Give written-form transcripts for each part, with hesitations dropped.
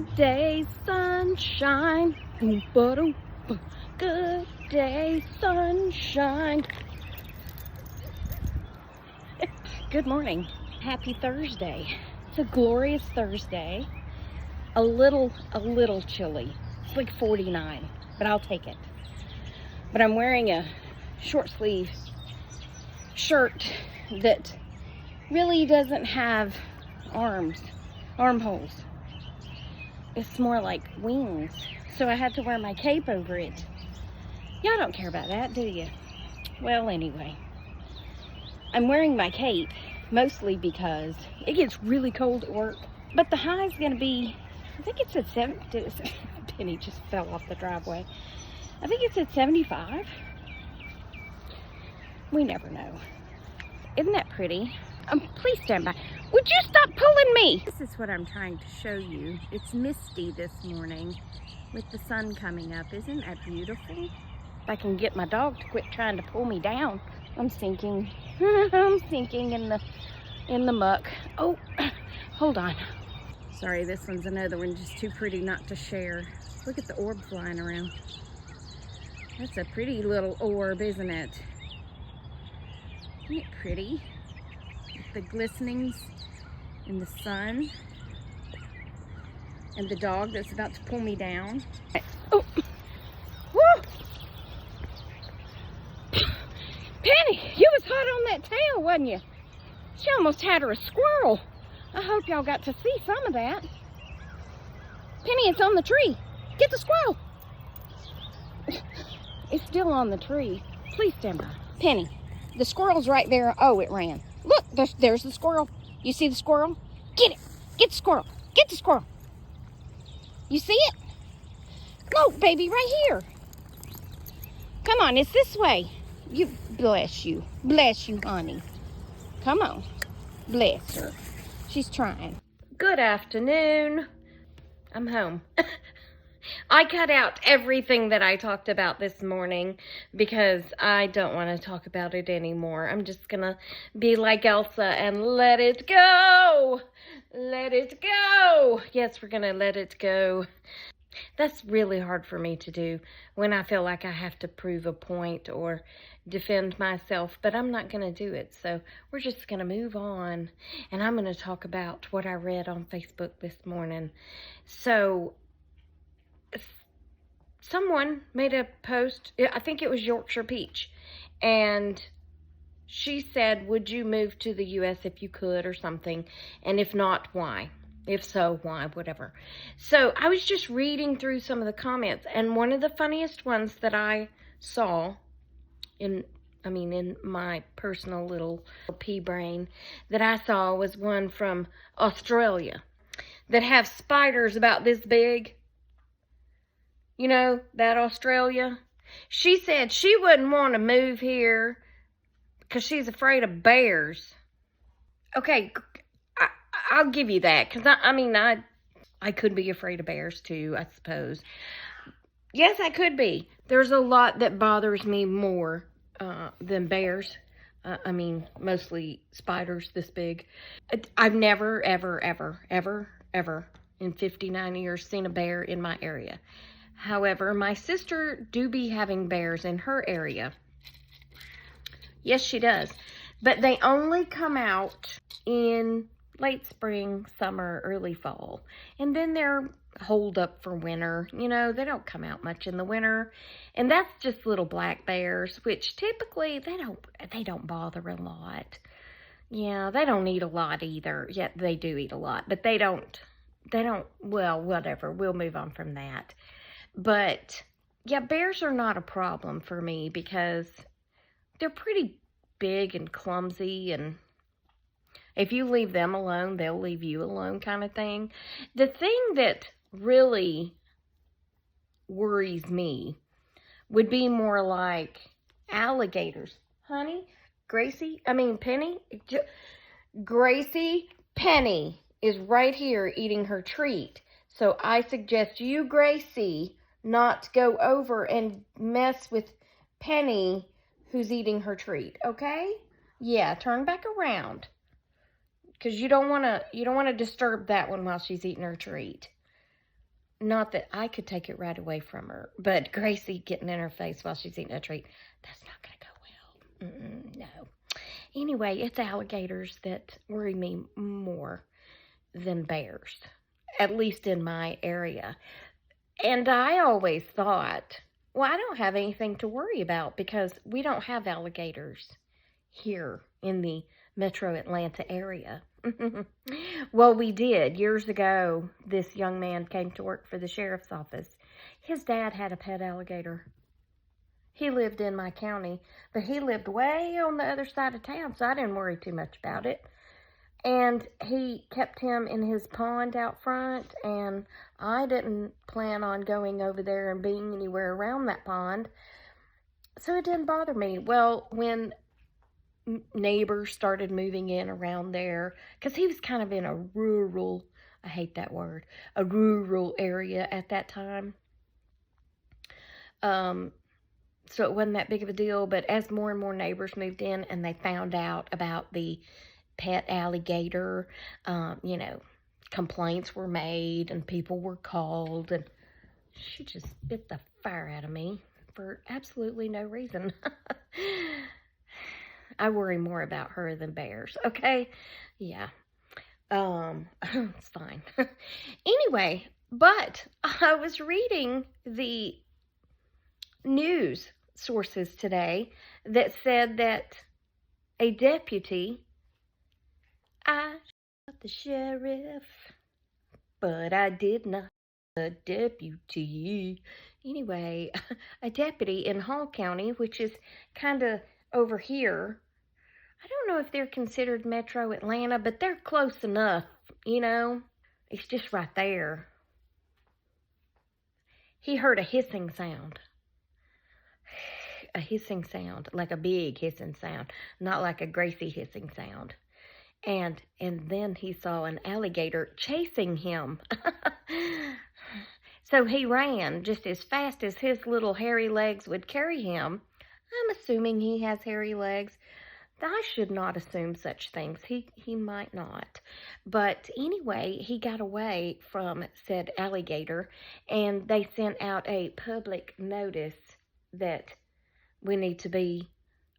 Good day, sunshine. Oompa-doompa. Good day, sunshine. Good morning. Happy Thursday. It's a glorious Thursday. A little chilly. It's like 49, but I'll take it. But I'm wearing a short sleeve shirt that really doesn't have armholes. It's more like wings. So I had to wear my cape over it. Y'all don't care about that, do you? Well, anyway. I'm wearing my cape mostly because it gets really cold at work. But the high is going to be, I think it's at 70. Penny just fell off the driveway. I think it's at 75. We never know. Isn't that pretty? Please stand by. Would you stop pulling me? This is what I'm trying to show you. It's misty this morning with the sun coming up. Isn't that beautiful? If I can get my dog to quit trying to pull me down. I'm sinking. I'm sinking in the muck. Oh, hold on. Sorry, this one's another one just too pretty not to share. Look at the orb flying around. That's a pretty little orb, isn't it? Isn't it pretty? The glistenings in the sun and the dog that's about to pull me down. Oh, woo! Penny, you was hot on that tail, wasn't you? She almost had her a squirrel. I hope y'all got to see some of that. Penny, it's on the tree. Get the squirrel. It's still on the tree. Please stand by. Penny, the squirrel's right there. Oh, it ran. Look, there's the squirrel. You see the squirrel? Get it. Get the squirrel. Get the squirrel. You see it? Look, baby, right here. Come on, it's this way. You, bless you. Bless you, honey. Come on. Bless her. She's trying. Good afternoon. I'm home. I cut out everything that I talked about this morning because I don't want to talk about it anymore. I'm just going to be like Elsa and let it go. Let it go. Yes, we're going to let it go. That's really hard for me to do when I feel like I have to prove a point or defend myself, but I'm not going to do it. So we're just going to move on, and I'm going to talk about what I read on Facebook this morning. So someone made a post, I think it was Yorkshire Peach, and she said, would you move to the U.S. if you could or something, and if not, why? If so, why? Whatever. So I was just reading through some of the comments, and one of the funniest ones that I saw in my personal little pea brain that I saw was one from Australia that have spiders about this big. You know, that Australia. She said she wouldn't want to move here because she's afraid of bears. Okay, I'll give you that, because I could be afraid of bears too, I suppose. Yes, I could be. There's a lot that bothers me more than bears. Mostly spiders this big. I've never, ever in 59 years seen a bear in my area. However, my sister do be having bears in her area. Yes, she does. But they only come out in late spring, summer, early fall. And then they're holed up for winter. You know, they don't come out much in the winter. And that's just little black bears, which typically they don't bother a lot. Yeah, they don't eat a lot either. Yeah, they do eat a lot, but they don't, well, whatever. We'll move on from that. But yeah, bears are not a problem for me because they're pretty big and clumsy, and if you leave them alone, they'll leave you alone kind of thing. The thing that really worries me would be more like alligators. Honey, Penny, Gracie, Penny is right here eating her treat. So I suggest you, Gracie, not go over and mess with Penny, who's eating her treat, okay? Yeah, turn back around. Because you don't want to disturb that one while she's eating her treat. Not that I could take it right away from her, but Gracie getting in her face while she's eating a treat, that's not going to go well. No. Anyway, it's alligators that worry me more than bears, at least in my area. And I always thought, well, I don't have anything to worry about because we don't have alligators here in the metro Atlanta area. Well, we did. Years ago, this young man came to work for the sheriff's office. His dad had a pet alligator. He lived in my county, but he lived way on the other side of town, so I didn't worry too much about it. And he kept him in his pond out front, and I didn't plan on going over there and being anywhere around that pond, so it didn't bother me. Well, when neighbors started moving in around there, because he was kind of in a rural, I hate that word, a rural area at that time. So it wasn't that big of a deal, but as more and more neighbors moved in and they found out about the pet alligator, complaints were made and people were called, and she just bit the fire out of me for absolutely no reason. I worry more about her than bears, okay? Yeah. It's fine. Anyway, but I was reading the news sources today that said that a deputy, I shot the sheriff, but I did not a deputy. Anyway, a deputy in Hall County, which is kind of over here. I don't know if they're considered Metro Atlanta, but they're close enough, It's just right there. He heard a hissing sound. A hissing sound, like a big hissing sound, not like a Gracie hissing sound. And then he saw an alligator chasing him. So he ran just as fast as his little hairy legs would carry him. I'm assuming he has hairy legs. I should not assume such things. He might not. But anyway, he got away from said alligator, and they sent out a public notice that we need to be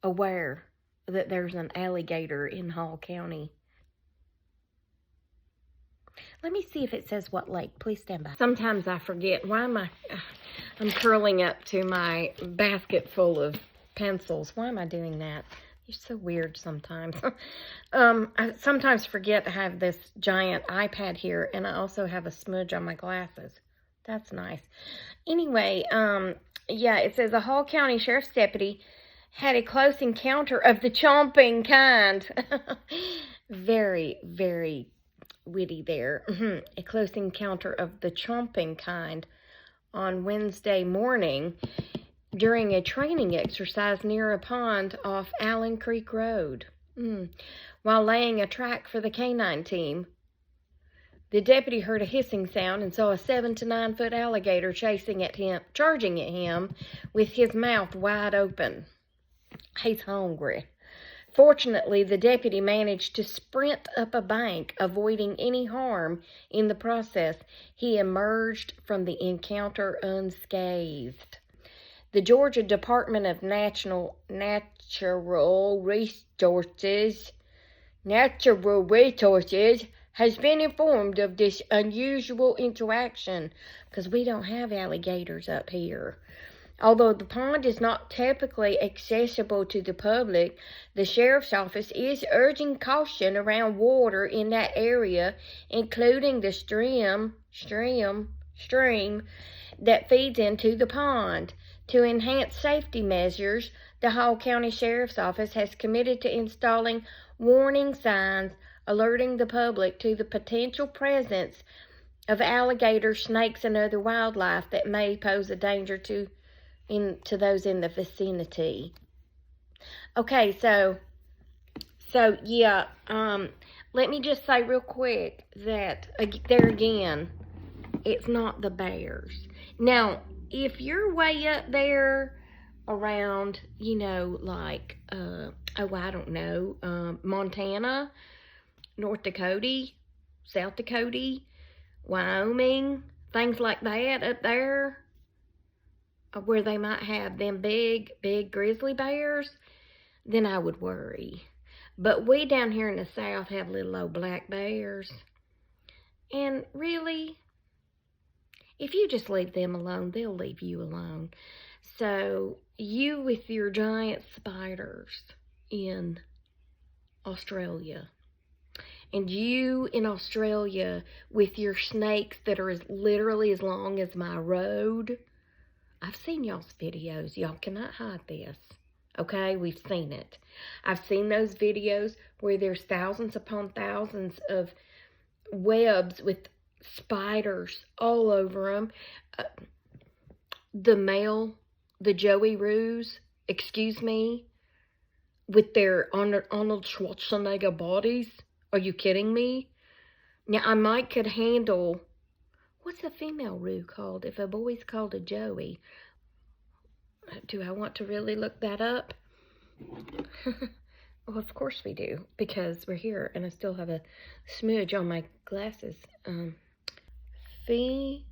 aware that there's an alligator in Hall County. Let me see if it says what lake. Please stand by. Sometimes I forget. Why am I'm curling up to my basket full of pencils. Why am I doing that? You're so weird sometimes. I sometimes forget I have this giant iPad here, and I also have a smudge on my glasses. That's nice. Anyway, yeah, it says a Hall County Sheriff's deputy had a close encounter of the chomping kind. Very, very witty there. A close encounter of the chomping kind on Wednesday morning during a training exercise near a pond off Allen Creek Road. While laying a track for the canine team, the deputy heard a hissing sound and saw a 7 to 9 foot alligator charging at him with his mouth wide open. He's hungry. Fortunately, the deputy managed to sprint up a bank, avoiding any harm in the process. He emerged from the encounter unscathed. The Georgia Department of Natural Resources has been informed of this unusual interaction, because we don't have alligators up here. Although the pond is not typically accessible to the public, the sheriff's office is urging caution around water in that area, including the stream that feeds into the pond. To enhance safety measures, the Hall County Sheriff's Office has committed to installing warning signs alerting the public to the potential presence of alligators, snakes, and other wildlife that may pose a danger to those in the vicinity. Okay, so yeah, let me just say real quick that there again, it's not the bears. Now, if you're way up there around, like, I don't know, Montana, North Dakota, South Dakota, Wyoming, things like that up there, where they might have them big grizzly bears, then I would worry. But we down here in the South have little old black bears. And really, if you just leave them alone, they'll leave you alone. So you with your giant spiders in Australia, and you in Australia with your snakes that are literally as long as my road. I've seen y'all's videos. Y'all cannot hide this. Okay, we've seen it. I've seen those videos where there's thousands upon thousands of webs with spiders all over them. The Joey Roos, excuse me, with their Arnold Schwarzenegger bodies. Are you kidding me? Now, I might could handle, what's a female Roo called if a boy's called a Joey? Do I want to really look that up? Well, of course we do, because we're here, and I still have a smudge on my glasses. Female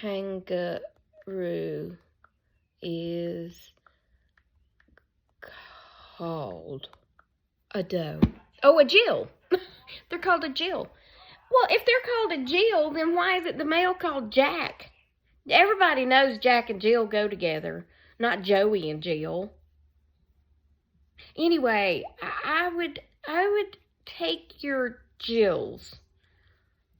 kangaroo is called a doe. Oh, a Jill. They're called a Jill. Well, if they're called a Jill, then why is it the male called Jack? Everybody knows Jack and Jill go together, not Joey and Jill. Anyway, I would take your Jills,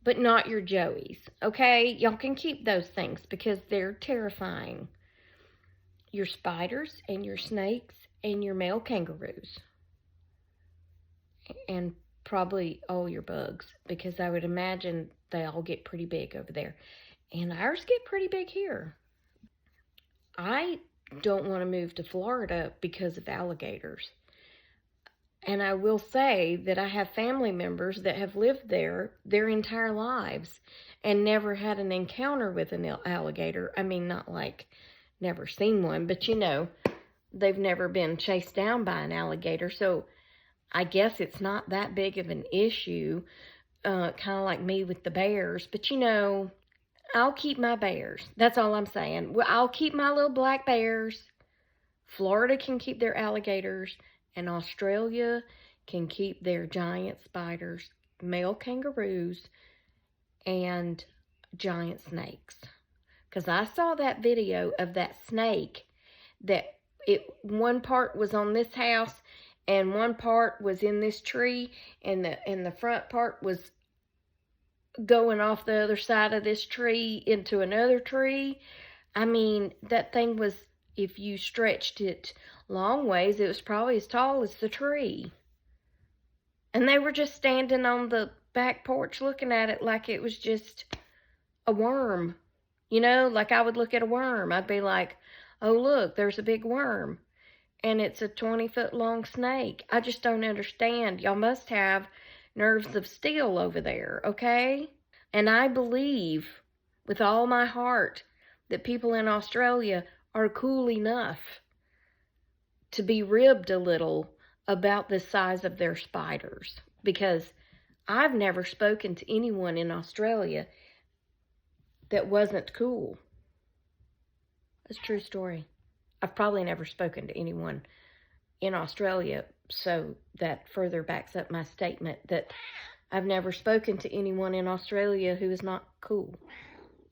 but not your Joeys, okay? Y'all can keep those things because they're terrifying. Your spiders and your snakes and your male kangaroos. And probably all your bugs, because I would imagine they all get pretty big over there. And ours get pretty big here. I don't want to move to Florida because of alligators. And I will say that I have family members that have lived there their entire lives and never had an encounter with an alligator. I mean, not like never seen one, but you know, they've never been chased down by an alligator. So I guess it's not that big of an issue, kind of like me with the bears. But you know, I'll keep my bears. That's all I'm saying. Well, I'll keep my little black bears. Florida can keep their alligators. And Australia can keep their giant spiders, male kangaroos, and giant snakes. Because I saw that video of that snake that one part was on this house and one part was in this tree, and the front part was going off the other side of this tree into another tree. I mean, that thing was, if you stretched it long ways, it was probably as tall as the tree. And they were just standing on the back porch looking at it like it was just a worm. You know, like I would look at a worm. I'd be like, oh, look, there's a big worm. And it's a 20-foot long snake. I just don't understand. Y'all must have nerves of steel over there, okay? And I believe with all my heart that people in Australia are cool enough to be ribbed a little about the size of their spiders, because I've never spoken to anyone in Australia that wasn't cool. That's a true story. I've probably never spoken to anyone in Australia, so that further backs up my statement that I've never spoken to anyone in Australia who is not cool.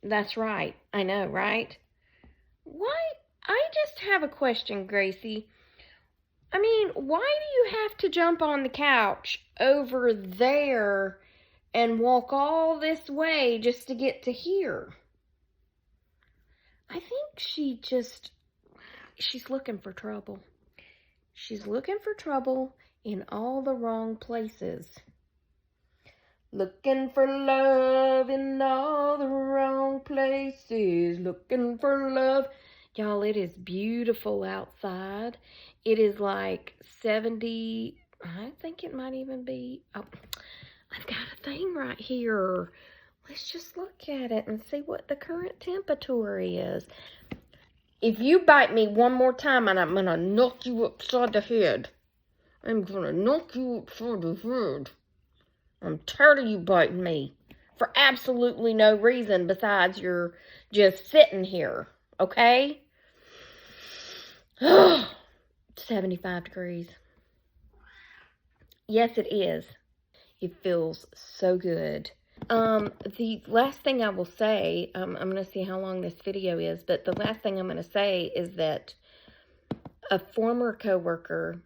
That's right. I know, right? Why? I just have a question, Gracie. I mean, why do you have to jump on the couch over there and walk all this way just to get to here? I think she's looking for trouble. She's looking for trouble in all the wrong places. Looking for love in all the wrong places. Looking for love. Y'all, it is beautiful outside. It is like 70, I think it might even be, oh, I've got a thing right here. Let's just look at it and see what the current temperature is. If you bite me one more time, and I'm going to knock you upside the head. I'm going to knock you upside the head. I'm tired of you biting me. for absolutely no reason besides you're just sitting here, okay? 75 degrees. Yes, it is. It feels so good. The last thing I will say, I'm going to see how long this video is, but the last thing I'm going to say is that a former coworker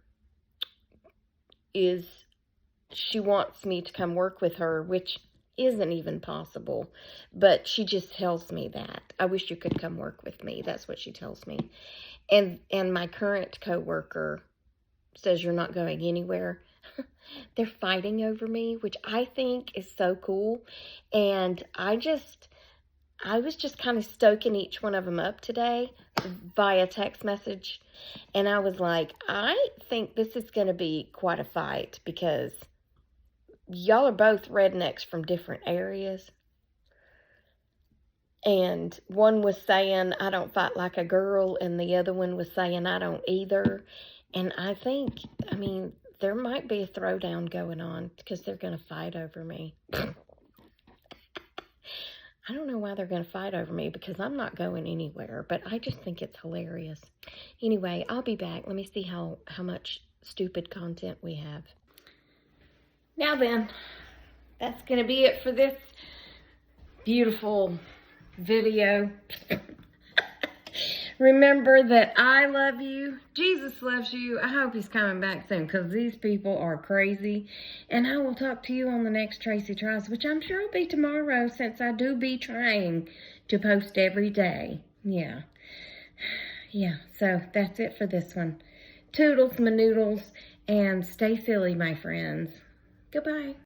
she wants me to come work with her, which isn't even possible, but she just tells me that. I wish you could come work with me. That's what she tells me. And my current coworker says you're not going anywhere. They're fighting over me, which I think is so cool. And I was just kind of stoking each one of them up today via text message. And I was like, I think this is going to be quite a fight because y'all are both rednecks from different areas. And one was saying, I don't fight like a girl, and the other one was saying, I don't either. And I think, there might be a throwdown going on because they're going to fight over me. I don't know why they're going to fight over me because I'm not going anywhere, but I just think it's hilarious. Anyway, I'll be back. Let me see how much stupid content we have. Now then, that's going to be it for this beautiful video. Remember that I love you. Jesus loves you. I hope he's coming back soon because these people are crazy. And I will talk to you on the next Tracy Tries, which I'm sure will be tomorrow since I do be trying to post every day. Yeah. Yeah, so that's it for this one. Toodles, my noodles, and stay silly, my friends. Goodbye.